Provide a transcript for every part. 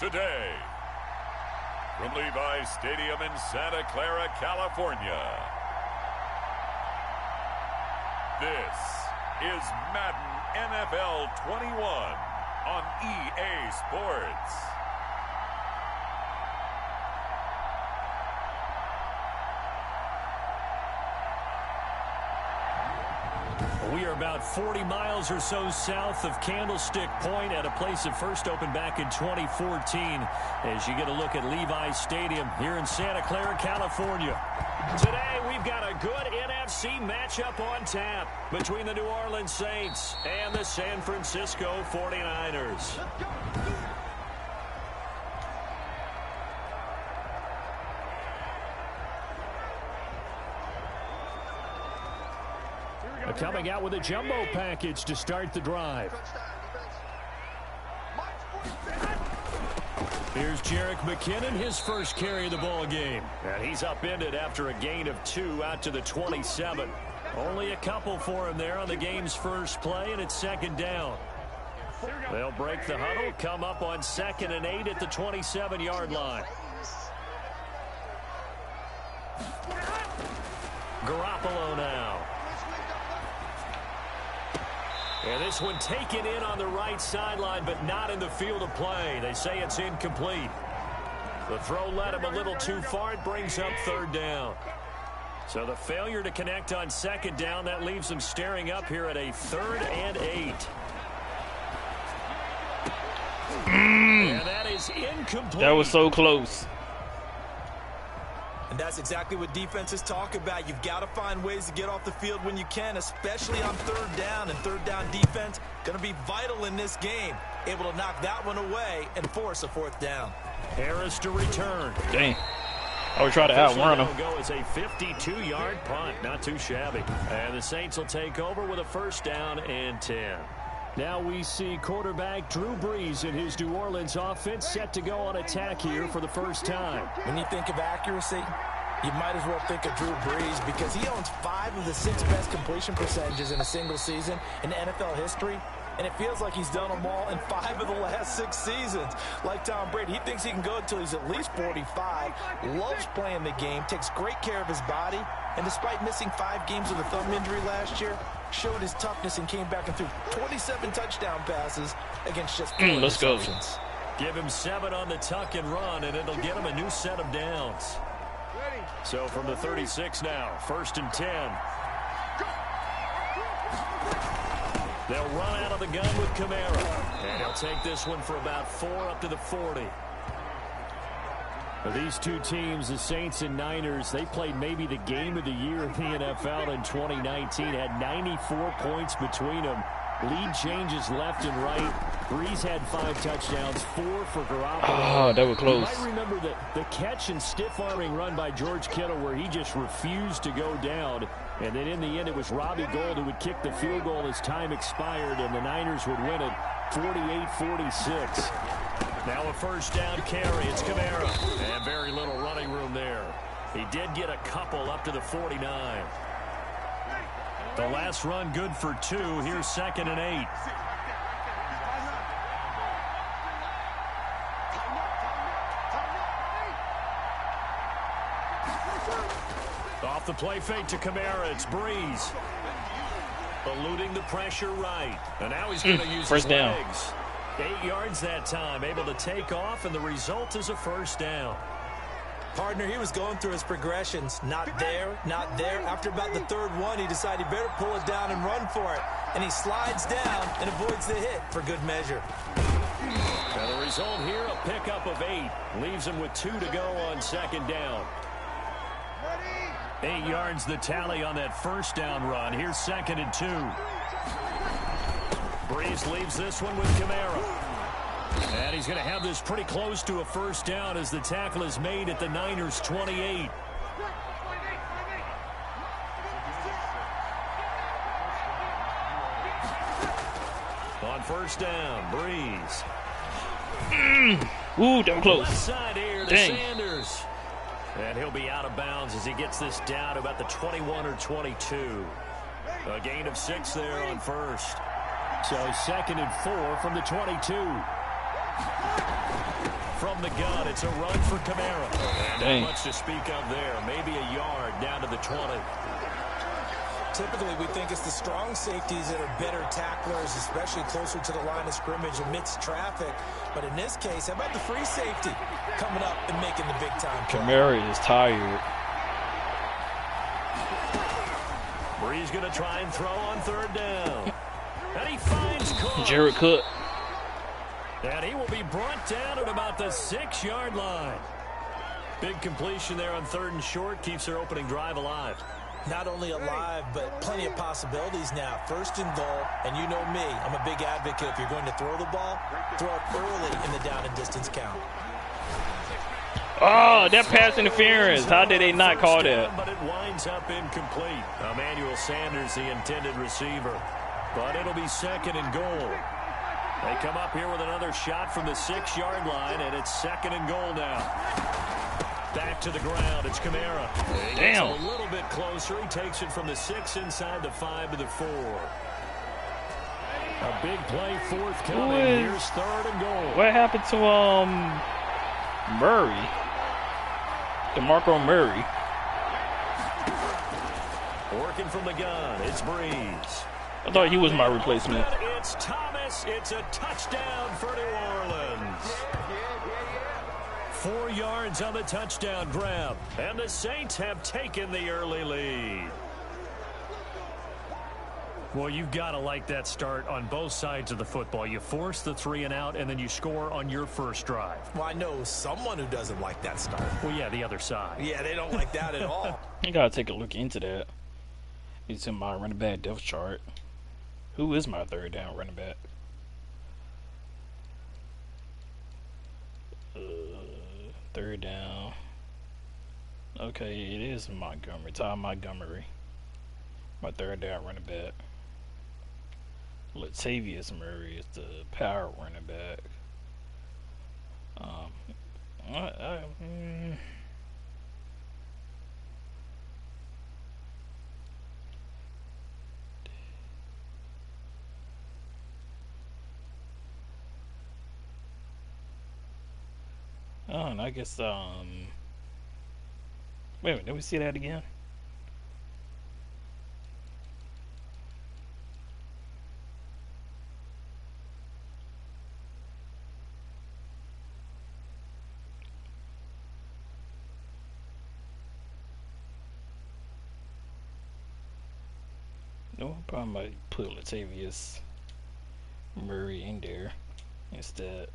today. From Levi's Stadium in Santa Clara, California, this is Madden NFL 21 on EA Sports. We are about 40 miles or so south of Candlestick Point at a place that first opened back in 2014 as you get a look at Levi's Stadium here in Santa Clara, California. Today we've got a good NFC matchup on tap between the New Orleans Saints and the San Francisco 49ers. Coming out with a jumbo package to start the drive. Here's Jerick McKinnon, his first carry of the ball game. And he's upended after a gain of 2 out to the 27. Only a couple for him there on the game's first play, and it's second down. They'll break the huddle, come up on 2nd and 8 at the 27-yard line. Garoppolo now. And this one taken in on the right sideline, but not in the field of play. They say it's incomplete. The throw led him a little too far. It brings up 3rd down. So the failure to connect on 2nd down, that leaves him staring up here at a 3rd and 8. And that is incomplete. That was so close. And that's exactly what defenses talk about. You've got to find ways to get off the field when you can, especially on 3rd down. And 3rd down defense going to be vital in this game. Able to knock that one away and force a 4th down. Harris to return. Dang. I would try to outrun him. Go as a 52-yard punt. Not too shabby. And the Saints will take over with a 1st down and 10. Now we see quarterback Drew Brees in his New Orleans offense set to go on attack here for the first time. When you think of accuracy, you might as well think of Drew Brees because he owns 5 of the 6 best completion percentages in a single season in NFL history. And it feels like he's done them all in 5 of the last 6 seasons. Like Tom Brady, he thinks he can go until he's at least 45, loves playing the game, takes great care of his body, and despite missing 5 games with a thumb injury last year, showed his toughness and came back and threw 27 touchdown passes against just 4 Let's go. Give him 7 on the tuck and run, and it'll get him a new set of downs. So from the 36 now, 1st and 10. They'll run out of the gun with Kamara. And he'll take this one for about 4 up to the 40. These two teams, the Saints and Niners, they played maybe the game of the year in the NFL in 2019. Had 94 points between them. Lead changes left and right. Brees had 5 touchdowns, 4 for Garoppolo. Oh, that was close. You might remember the catch and stiff-arming run by George Kittle where he just refused to go down. And then in the end, it was Robbie Gould who would kick the field goal as time expired, and the Niners would win it 48-46. Now a 1st down carry. It's Kamara. And very little running room there. He did get a couple up to the 49. The last run good for 2. Here's 2nd and 8. Off the play fake to Kamara. It's Brees. Eluding the pressure right. And now he's going to use his legs. 8 yards that time. Able to take off, and the result is a 1st down. Partner, he was going through his progressions. Not there, not there. After about the 3rd one, he decided he better pull it down and run for it. And he slides down and avoids the hit for good measure. And the result here, a pickup of 8. Leaves him with 2 to go on 2nd down. 8 yards the tally on that 1st down run. Here's 2nd and 2. Brees leaves this one with Kamara. And he's going to have this pretty close to a 1st down as the tackle is made at the Niners' 28. On 1st down, Brees. Ooh, that was close. Left side here to Sanders. And he'll be out of bounds as he gets this down to about the 21 or 22. A gain of 6 there on 1st. So 2nd and 4 from the 22. from the gun. It's a run for Kamara. Dang. Not much to speak of there. Maybe a yard down to the 20. Typically, we think it's the strong safeties that are better tacklers, especially closer to the line of scrimmage amidst traffic. But in this case, how about the free safety coming up and making the big-time play? Kamara is tired. Brees going to try and throw on third down. And he finds Cook. Jared Cook. And he will be brought down at about the 6-yard line. Big completion there on third and short. Keeps their opening drive alive. Not only alive, but plenty of possibilities now. First and goal, and you know me, I'm a big advocate. If you're going to throw the ball, throw it early in the down and distance count. Oh, that pass interference. How did they not call that? But it winds up incomplete. Emmanuel Sanders, the intended receiver. But it'll be second and goal. They come up here with another shot from the 6-yard line, and it's second and goal now. Back to the ground. It's Kamara. He gets a little bit closer. He takes it from the 6 inside the 5 to the 4. A big play forthcoming. Here's third and goal. What happened to Murray? DeMarco Murray. Working from the gun. It's Brees. I thought he was my replacement. It's Thomas. It's a touchdown for New Orleans. 4 yards on the touchdown grab. And the Saints have taken the early lead. Well, you've got to like that start on both sides of the football. You force the 3 and out, and then you score on your first drive. Well, I know someone who doesn't like that start. Well, yeah, the other side. Yeah, they don't like that at all. You got to take a look into that. It's in my running back depth chart. Who is my third down running back? Third down. Okay, it is Montgomery. Ty Montgomery. My third down running back. Latavius Murray is the power running back. And I guess, wait a minute, did we see that again? No, I probably might put Latavius Murray in there instead.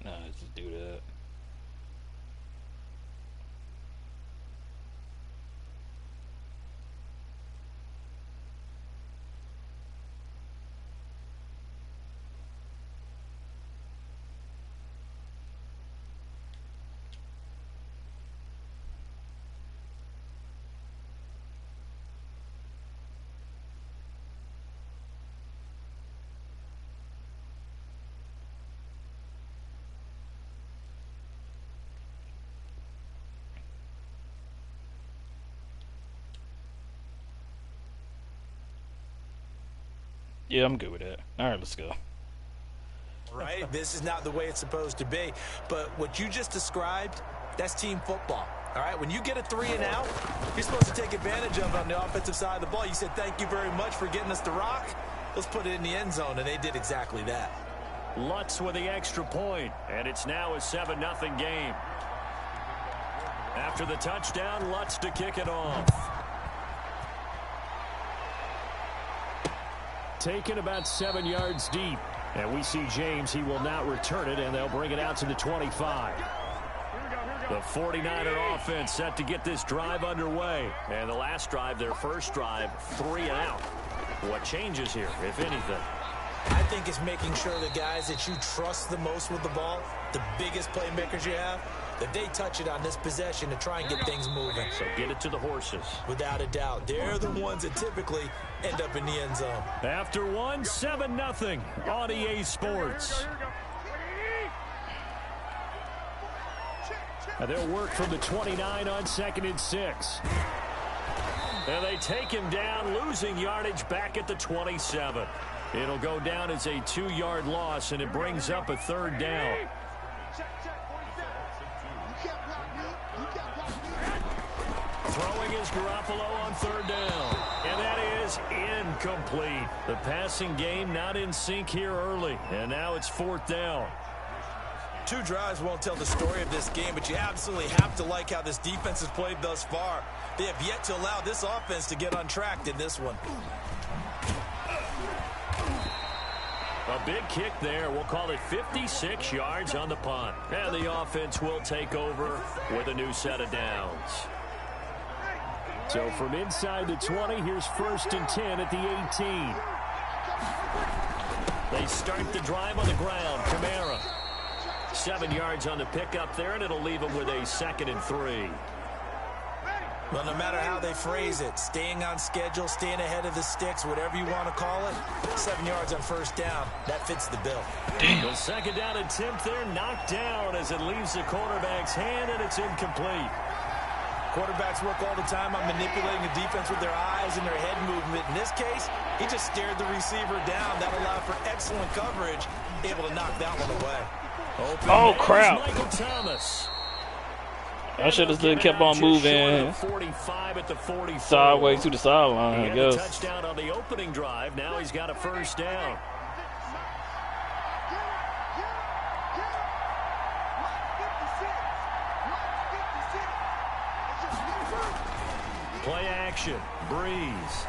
Nah, let's just do that. Yeah, I'm good with that. All right, let's go. Right? This is not the way it's supposed to be. But what you just described, that's team football. All right? When you get a 3 and out, you're supposed to take advantage of it on the offensive side of the ball. You said, thank you very much for getting us the rock. Let's put it in the end zone, and they did exactly that. Lutz with the extra point, and it's now a 7-0 game. After the touchdown, Lutz to kick it off. Taken about 7 yards deep. And we see James. He will not return it, and they'll bring it out to the 25. The 49er offense set to get this drive underway. And the last drive, their first drive, 3 and out. What changes here, if anything? I think it's making sure the guys that you trust the most with the ball, the biggest playmakers you have, that they touch it on this possession to try and get things moving. So get it to the horses. Without a doubt. They're the ones that typically end up in the end zone. After 7-0 on EA Sports. And they'll work from the 29 on 2nd and 6. And they take him down, losing yardage back at the 27. It'll go down as a 2-yard loss, and it brings up a 3rd down. Throwing is Garoppolo on 3rd down. And that is incomplete. The passing game not in sync here early. And now it's 4th down. 2 drives won't tell the story of this game, but you absolutely have to like how this defense has played thus far. They have yet to allow this offense to get untracked in this one. A big kick there. We'll call it 56 yards on the punt. And the offense will take over with a new set of downs. So from inside the 20, here's 1st and 10 at the 18. They start the drive on the ground. Kamara. 7 yards on the pickup there, and it'll leave them with a 2nd and 3. Well, no matter how they phrase it, staying on schedule, staying ahead of the sticks, whatever you want to call it, 7 yards on 1st down, that fits the bill. Damn. The 2nd down attempt there knocked down as it leaves the quarterback's hand, and it's incomplete. Quarterbacks work all the time on manipulating the defense with their eyes and their head movement. In this case, he just stared the receiver down. That allowed for excellent coverage, able to knock that one away. Oh, crap. Michael Thomas. I should have still kept on moving sideways to the sideline, I guess. Touchdown on the opening drive. Now he's got a 1st down. Play action. Breeze.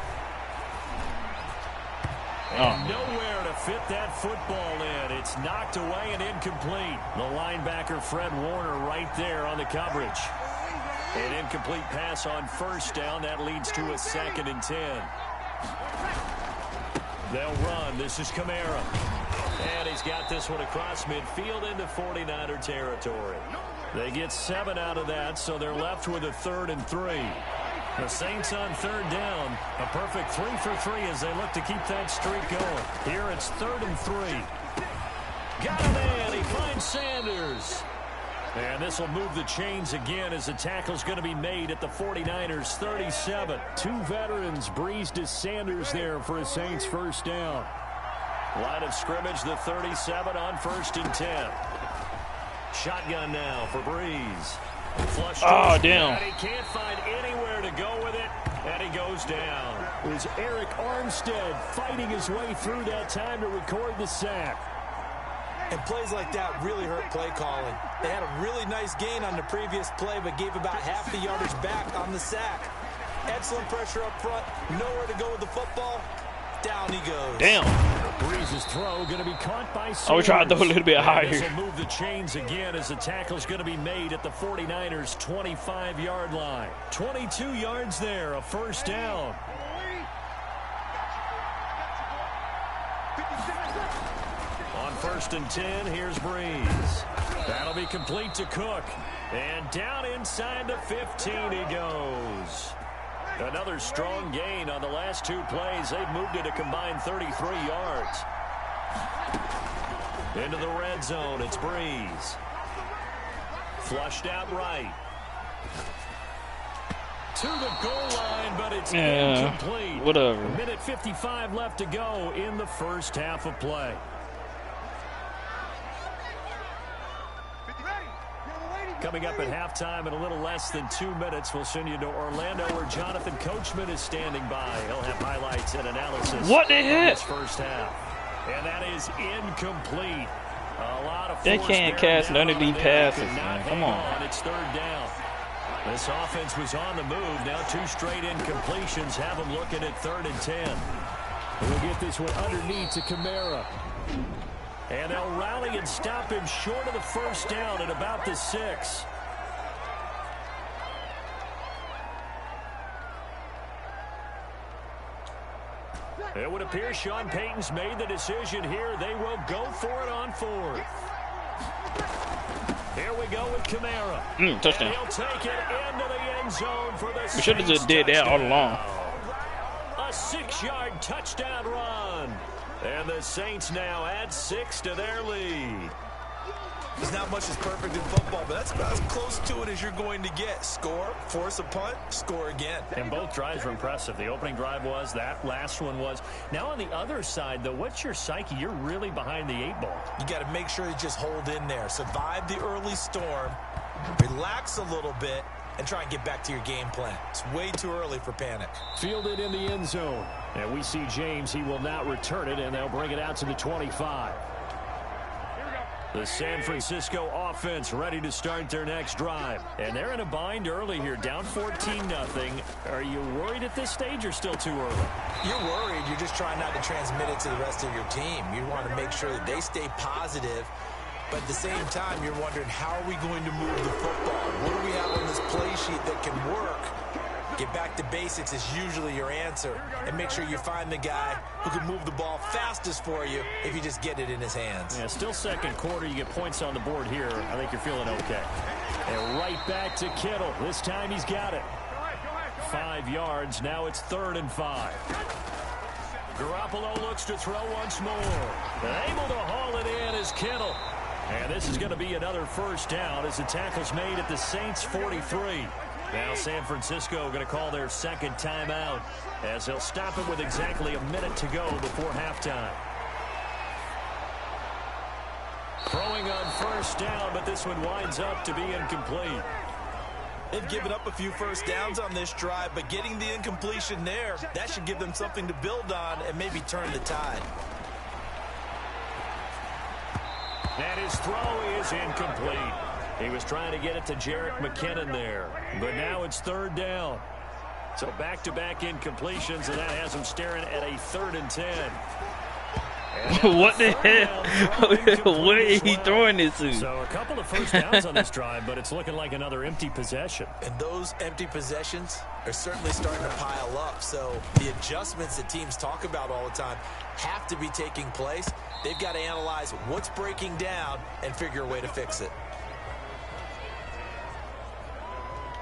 And nowhere to fit that football in. It's knocked away and incomplete. The linebacker, Fred Warner, right there on the coverage. An incomplete pass on 1st down. That leads to a 2nd and 10. They'll run. This is Kamara. And he's got this one across midfield into 49er territory. They get 7 out of that, so they're left with a 3rd and 3. The Saints on 3rd down. A perfect 3 for 3 as they look to keep that streak going. Here it's 3rd and 3. Got a man. He finds Sanders. And this will move the chains again as the tackle's going to be made at the 49ers 37. 2 veterans, Breeze to Sanders there for a Saints 1st down. Line of scrimmage, the 37 on 1st and 10. Shotgun now for Breeze. Oh, damn. And he can't find anywhere to go with it, and he goes down. It was Eric Armstead fighting his way through that time to record the sack. And plays like that really hurt play calling. They had a really nice gain on the previous play, but gave about half the yardage back on the sack. Excellent pressure up front. Nowhere to go with the football. Down he goes. Damn. Breeze's throw going to be caught by Sanders. I was trying to throw a little bit higher. This will move the chains again as the tackle's going to be made at the 49ers 25-yard line. 22 yards there, a 1st down. On 1st and 10, here's Breeze. That'll be complete to Cook. And down inside the 15 he goes. Another strong gain on the last 2 plays. They've moved it a combined 33 yards. Into the red zone, it's Breeze. Flushed out right. To the goal line, but it's incomplete. Whatever. A minute 55 left to go in the 1st half of play. Coming up at halftime in a little less than 2 minutes, we'll send you to Orlando where Jonathan Coachman is standing by. He'll have highlights and analysis. What the heck? 1st half. And that is incomplete. A lot of they can't catch none of these passes, man. Come on. It's 3rd down. This offense was on the move. Now 2 straight incompletions have them looking at 3rd and 10. We'll get this one underneath to Kamara. And they'll rally and stop him short of the 1st down at about the 6. It would appear Sean Payton's made the decision here. They will go for it on 4th. Here we go with Kamara. Touchdown. And he'll take it into the end zone for the We should have just did that all along. A 6-yard touchdown run. And the Saints now add 6 to their lead. There's not much that's perfect in football, but that's about as close to it as you're going to get. Score, force a punt, score again. And both drives were impressive. The opening drive was, that last one was. Now on the other side, though, what's your psyche? You're really behind the 8-ball. You got to make sure you just hold in there. Survive the early storm, relax a little bit, and try and get back to your game plan. It's way too early for panic. Fielded in the end zone. And we see James. He will not return it, and they'll bring it out to the 25. The San Francisco offense ready to start their next drive. And they're in a bind early here, down 14-0. Are you worried at this stage or still too early? You're worried. You're just trying not to transmit it to the rest of your team. You want to make sure that they stay positive. But at the same time, you're wondering, how are we going to move the football? What do we have on this play sheet that can work? Get back to basics is usually your answer. And make sure you find the guy who can move the ball fastest for you if you just get it in his hands. Yeah, still second quarter. You get points on the board here. I think you're feeling okay. And right back to Kittle. This time he's got it. 5 yards. Now it's 3rd and 5. Garoppolo looks to throw once more. Able to haul it in is Kittle. And this is going to be another first down as the tackle's made at the Saints 43. Now San Francisco going to call their second timeout as they'll stop it with exactly a minute to go before halftime. Throwing on first down, but this one winds up to be incomplete. They've given up a few first downs on this drive, but getting the incompletion there, that should give them something to build on and maybe turn the tide. And his throw is incomplete. He was trying to get it to Jerick McKinnon there. But now it's 3rd down. So back-to-back incompletions, and that has him staring at a 3rd and 10. What the hell? Where is he throwing this to? So a couple of first downs on this drive, but it's looking like another empty possession. And those empty possessions are certainly starting to pile up. So the adjustments that teams talk about all the time have to be taking place. They've got to analyze what's breaking down and figure a way to fix it.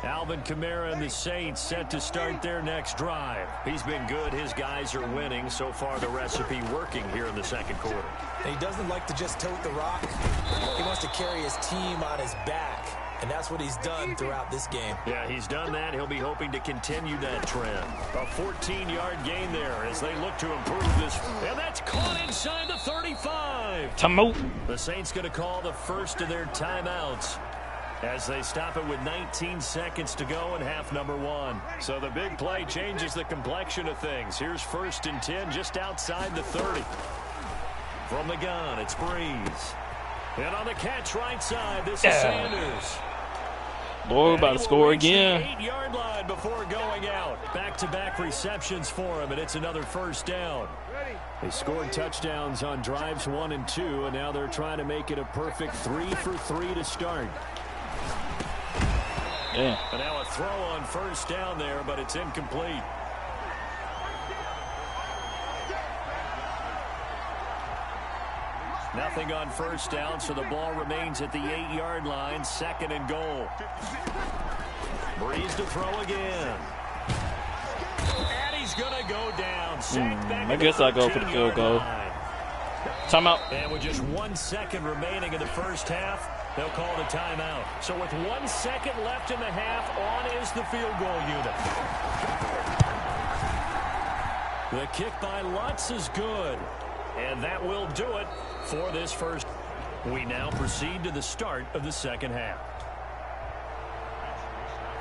Alvin Kamara and the Saints set to start their next drive. He's been good. His guys are winning. So far, the recipe working here in the second quarter. And he doesn't like to just tote the rock. He wants to carry his team on his back. And that's what he's done throughout this game. Yeah, he's done that. He'll be hoping to continue that trend. A 14-yard gain there as they look to improve this. And that's caught inside the 35. Timeout. The Saints going to call the first of their timeouts as they stop it with 19 seconds to go in half number 1. So the big play changes the complexion of things. Here's 1st and 10 just outside the 30. From the gun, it's Breeze. And on the catch right side, this is Sanders. Boy, we're about to score again. 8-yard line before going out. Back-to-back receptions for him, and it's another first down. They scored touchdowns on drives 1 and 2, and now they're trying to make it a perfect 3 for 3 to start. Yeah. And now a throw on first down there, but it's incomplete. Nothing on first down, so the ball remains at the 8-yard line, 2nd and goal. Breeze to throw again. And he's going to go down. I guess I'll go for the field goal. Timeout. And with just 1 second remaining in the first half, they'll call the timeout. So with 1 second left in the half, on is the field goal unit. The kick by Lutz is good. And that will do it for this first. We now proceed to the start of the second half.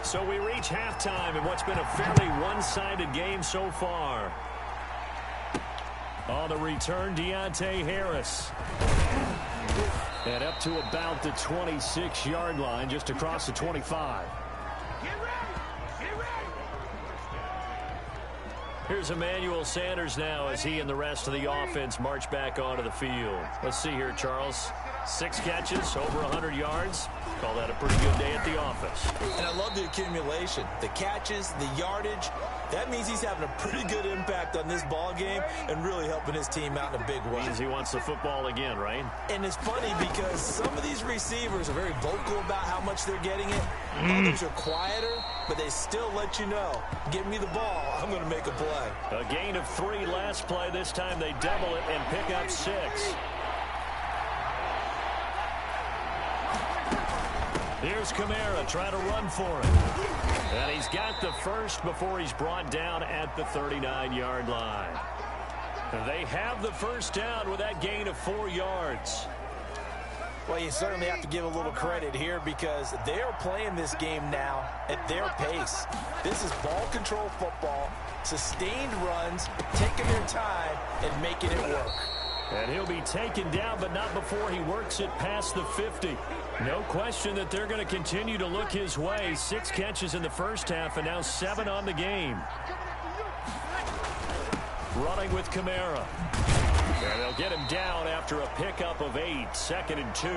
So we reach halftime in what's been a fairly one-sided game so far. On the return, Deontay Harris. And up to about the 26-yard line, just across the 25. Here's Emmanuel Sanders now as he and the rest of the offense march back onto the field. Let's see here, Charles. 6 catches, over 100 yards. Call that a pretty good day at the office. And I love the accumulation. The catches, the yardage. That means he's having a pretty good impact on this ball game and really helping his team out in a big way. Means he wants the football again, right? And it's funny because some of these receivers are very vocal about how much they're getting it. Others are quieter, but they still let you know, give me the ball, I'm going to make a play. A gain of 3 last play. This time they double it and pick up 6. Here's Kamara trying to run for it. And he's got the first before he's brought down at the 39-yard line. They have the first down with that gain of 4 yards. Well, you certainly have to give a little credit here because they're playing this game now at their pace. This is ball control football, sustained runs, taking their time and making it work. And he'll be taken down, but not before he works it past the 50. No question that they're going to continue to look his way. 6 catches in the first half and now 7 on the game. Running with Kamara. And they'll get him down after a pickup of 8, 2nd and 2.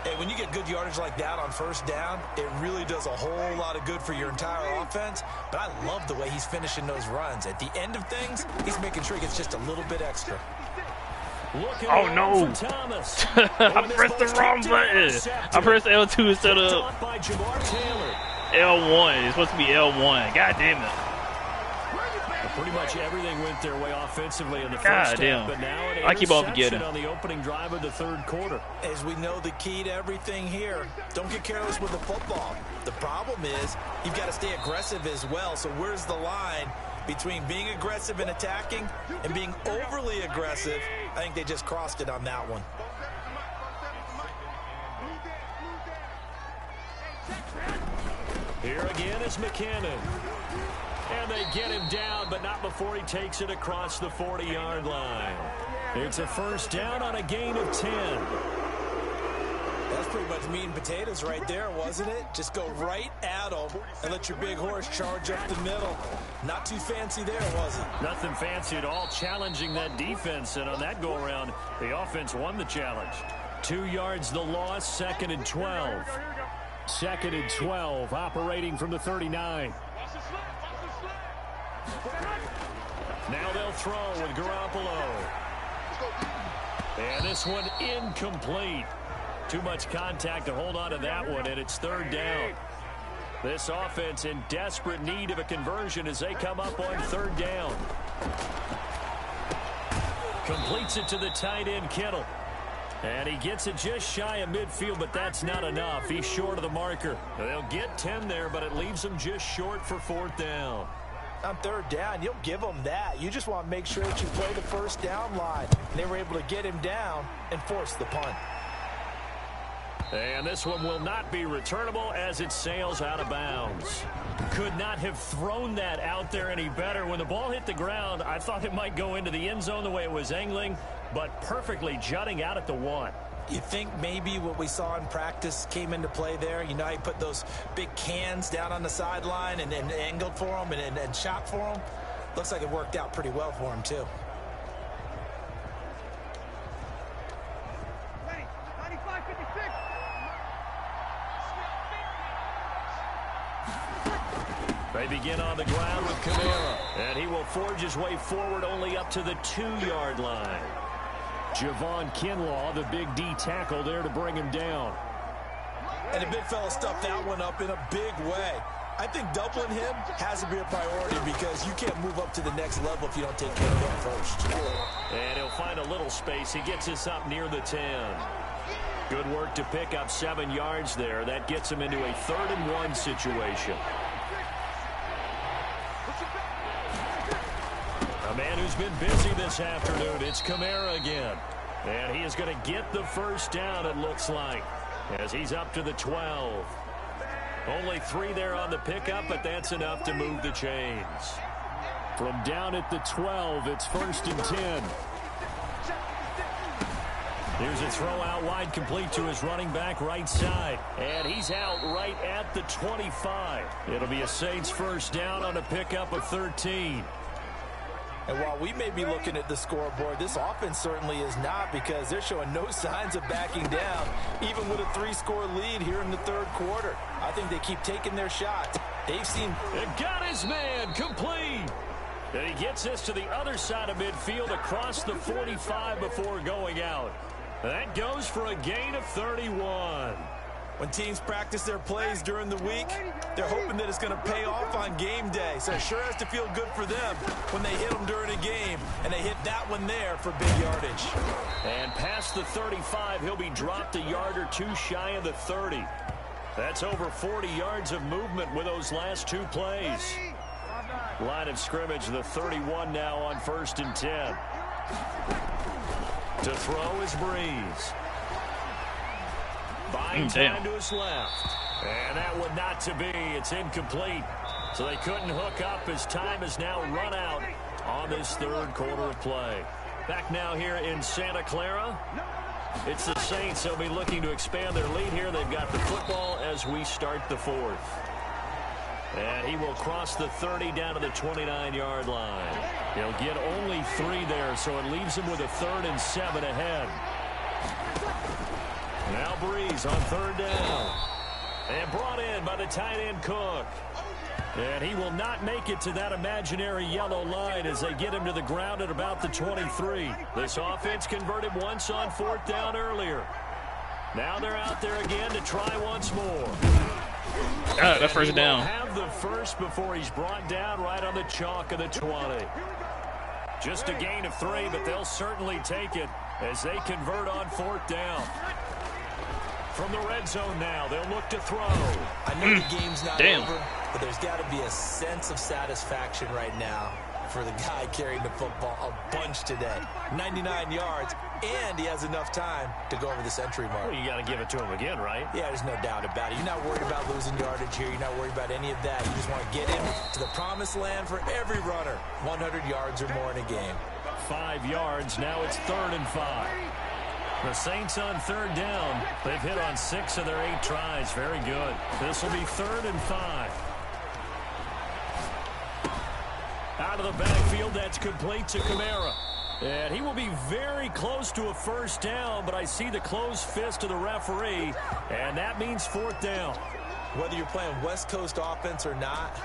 Hey, when you get good yardage like that on first down, it really does a whole lot of good for your entire offense. But I love the way he's finishing those runs. At the end of things, he's making sure he gets just a little bit extra. Oh, no. I pressed the wrong button. I pressed L2 instead of L1. It's supposed to be L1. God damn it. Pretty much everything went their way offensively in the first half, but now an interception on the opening drive of the third quarter. As we know, the key to everything here, don't get careless with the football. The problem is you've got to stay aggressive as well. So where's the line between being aggressive and attacking and being overly aggressive? I think they just crossed it on that one. Here again is McKinnon. And they get him down, but not before he takes it across the 40-yard line. It's a first down on a gain of 10. That's pretty much meat and potatoes right there, wasn't it? Just go right at him and let your big horse charge up the middle. Not too fancy there, was it? Nothing fancy at all, challenging that defense. And on that go-around, the offense won the challenge. 2 yards the loss, 2nd and 12. 2nd and 12, operating from the 39. Now they'll throw with Garoppolo. And this one incomplete. Too much contact to hold on to that one, and it's 3rd down. This offense in desperate need of a conversion as they come up on 3rd down. Completes it to the tight end, Kittle. And he gets it just shy of midfield, but that's not enough. He's short of the marker. They'll get 10 there, but it leaves them just short for 4th down. On 3rd down, you'll give them that. You just want to make sure that you play the first down line. And they were able to get him down and force the punt. And this one will not be returnable as it sails out of bounds. Could not have thrown that out there any better. When the ball hit the ground, I thought it might go into the end zone the way it was angling, but perfectly jutting out at the 1. You think maybe what we saw in practice came into play there? You know, he put those big cans down on the sideline and angled for him and shot for him. Looks like it worked out pretty well for him, too. They begin on the ground with Kamara, and he will forge his way forward only up to the 2-yard line. Javon Kinlaw, the big D tackle there to bring him down. And the big fella stuffed that one up in a big way. I think doubling him has to be a priority because you can't move up to the next level if you don't take care of him first. And he'll find a little space. He gets us up near the 10. Good work to pick up 7 yards there. That gets him into a 3rd and 1 situation. A man who's been busy this afternoon, it's Kamara again. And he is going to get the first down, it looks like, as he's up to the 12. Only 3 there on the pickup, but that's enough to move the chains. From down at the 12, it's 1st and 10. Here's a throw out wide, complete to his running back right side. And he's out right at the 25. It'll be a Saints first down on a pickup of 13. And while we may be looking at the scoreboard, this offense certainly is not because they're showing no signs of backing down, even with a 3-score lead here in the 3rd quarter. I think they keep taking their shots. They've seen... It got his man complete. And he gets this to the other side of midfield across the 45 before going out. That goes for a gain of 31. When teams practice their plays during the week, they're hoping that it's going to pay off on game day. So it sure has to feel good for them when they hit them during a game. And they hit that one there for big yardage. And past the 35, he'll be dropped a yard or two shy of the 30. That's over 40 yards of movement with those last two plays. Line of scrimmage, the 31 now on 1st and 10. To throw is Breeze. Buying time to his left. And that one not to be. It's incomplete. So they couldn't hook up as time is now run out on this third quarter of play. Back now here in Santa Clara. It's the Saints. They'll be looking to expand their lead here. They've got the football as we start the fourth. And he will cross the 30 down to the 29-yard line. He'll get only 3 there, so it leaves him with a 3rd and 7 ahead. Now Breeze on 3rd down. And brought in by the tight end Cook. And he will not make it to that imaginary yellow line as they get him to the ground at about the 23. This offense converted once on 4th down earlier. Now they're out there again to try once more. That first down. Have the first before he's brought down right on the chalk of the 20. Just a gain of 3, but they'll certainly take it as they convert on 4th down. From the red zone now, they'll look to throw. I know the game's not over, but there's got to be a sense of satisfaction right now for the guy carrying the football a bunch today. 99 yards, and he has enough time to go over the century mark. Well, you got to give it to him again, right? Yeah, there's no doubt about it. You're not worried about losing yardage here. You're not worried about any of that. You just want to get him to the promised land for every runner. 100 yards or more in a game. 5 yards. Now it's 3rd and 5. The Saints on 3rd down. They've hit on 6 of their 8 tries. Very good. This will be 3rd and 5. Out of the backfield, that's complete to Kamara. And he will be very close to a 1st down, but I see the closed fist of the referee, and that means 4th down. Whether you're playing West Coast offense or not,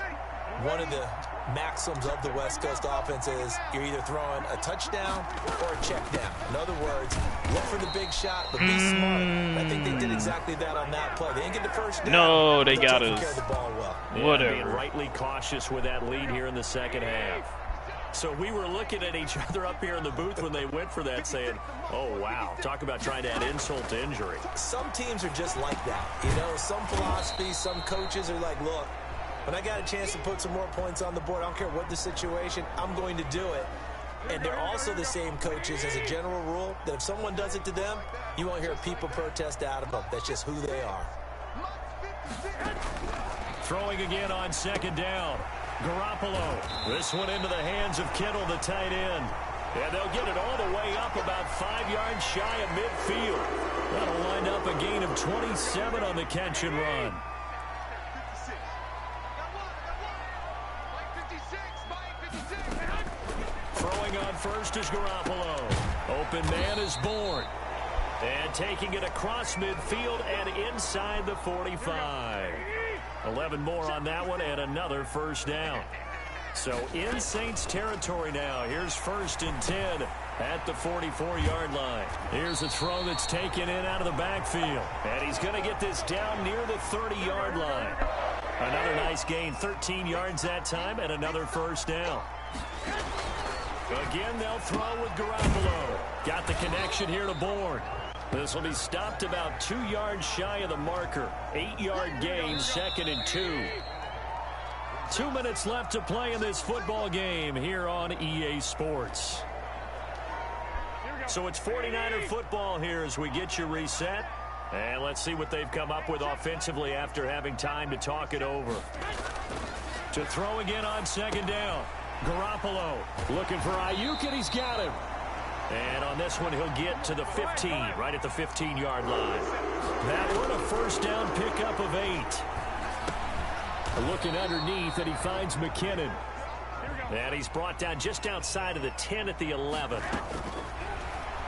one of the maxims of the West Coast offense is you're either throwing a touchdown or a check down. In other words, look for the big shot, but be smart. I think they did exactly that on that play. They didn't get the first down. No, they got us. The ball well. Yeah, whatever. Being rightly cautious with that lead here in the second half. So we were looking at each other up here in the booth when they went for that saying, oh, wow, talk about trying to add insult to injury. Some teams are just like that. You know, some philosophies, some coaches are like, look, when I got a chance to put some more points on the board, I don't care what the situation, I'm going to do it. And they're also the same coaches as a general rule that if someone does it to them, you won't hear people protest out of them. That's just who they are. Throwing again on 2nd down. Garoppolo. This one into the hands of Kittle, the tight end. And they'll get it all the way up about 5 yards shy of midfield. That'll line up a gain of 27 on the catch and run. Throwing on first is Garoppolo. Open man is Bourne. And taking it across midfield and inside the 45. 11 more on that one and another 1st down. So in Saints territory now. Here's 1st and 10 at the 44-yard line. Here's a throw that's taken in out of the backfield. And he's going to get this down near the 30-yard line. Another nice gain, 13 yards that time, and another 1st down. Again, they'll throw with Garoppolo. Got the connection here to Bourne. This will be stopped about 2 yards shy of the marker. 8-yard gain, 2nd and 2. 2 minutes left to play in this football game here on EA Sports. So it's 49er football here as we get you reset. And let's see what they've come up with offensively after having time to talk it over. To throw again on 2nd down. Garoppolo looking for Ayuk, and he's got him. And on this one, he'll get to the 15, right at the 15-yard line. That one, a 1st down pickup of 8. Looking underneath, and he finds McKinnon. And he's brought down just outside of the 10 at the 11.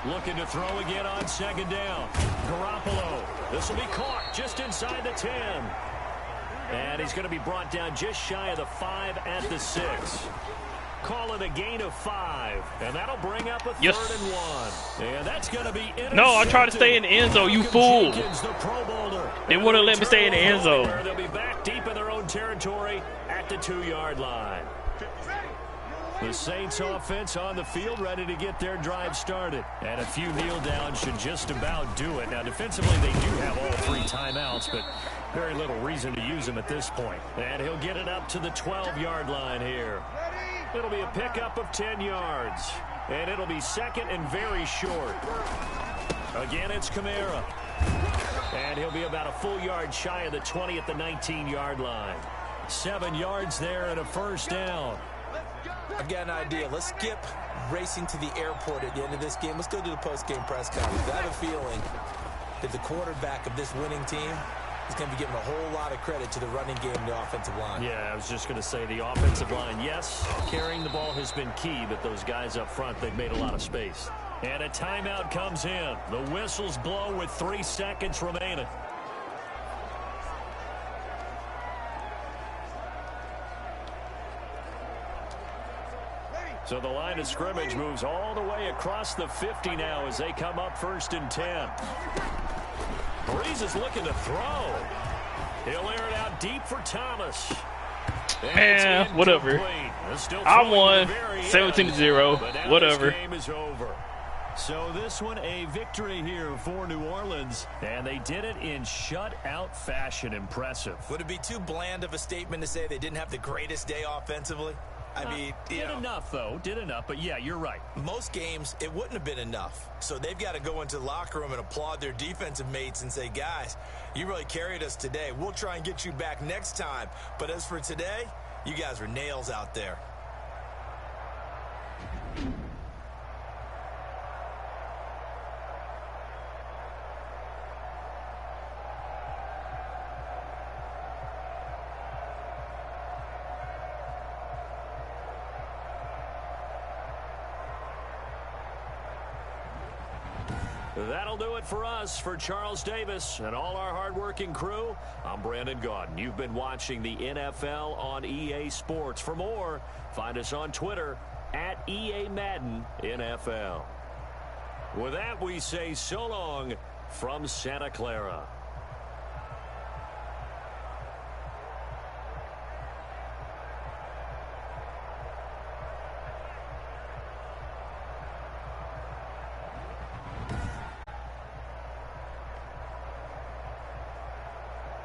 Looking to throw again on 2nd down. Garoppolo. This will be caught just inside the 10. And he's going to be brought down just shy of the 5 at the 6. call it a gain of 5. And that'll bring up a 3rd and 1. And that's going to be intercepted. No, I tried to stay in the end zone, you fool. Jenkins, the Pro Bowler. They wouldn't let me stay in the end zone. They'll be back deep in their own territory at the 2-yard line. The Saints offense on the field, ready to get their drive started. And a few kneel downs should just about do it. Now, defensively, they do have all 3 timeouts, but very little reason to use them at this point. And he'll get it up to the 12-yard line here. It'll be a pickup of 10 yards. And it'll be 2nd and very short. Again, it's Kamara. And he'll be about a full yard shy of the 20 at the 19-yard line. 7 yards there and a 1st down. I've got an idea. Let's skip racing to the airport at the end of this game. Let's go to the post-game press conference. I have a feeling that the quarterback of this winning team is going to be given a whole lot of credit to the running game and the offensive line. Yeah, I was just going to say the offensive line, yes, carrying the ball has been key, but those guys up front, they've made a lot of space. And a timeout comes in. The whistles blow with 3 seconds remaining. So the line of scrimmage moves all the way across the 50 now as they come up 1st and 10. Breeze is looking to throw. He'll air it out deep for Thomas. Man, whatever. I won 17-0. Whatever. Game is over. So this one a victory here for New Orleans, and they did it in shutout fashion. Impressive. Would it be too bland of a statement to say they didn't have the greatest day offensively? I mean, did enough, though. Did enough. But, yeah, you're right. Most games, it wouldn't have been enough. So they've got to go into the locker room and applaud their defensive mates and say, guys, you really carried us today. We'll try and get you back next time. But as for today, you guys are nails out there. That'll do it for us. For Charles Davis and all our hardworking crew, I'm Brandon Gaudin. You've been watching the NFL on EA Sports. For more, find us on Twitter at EA Madden NFL. With that, we say so long from Santa Clara.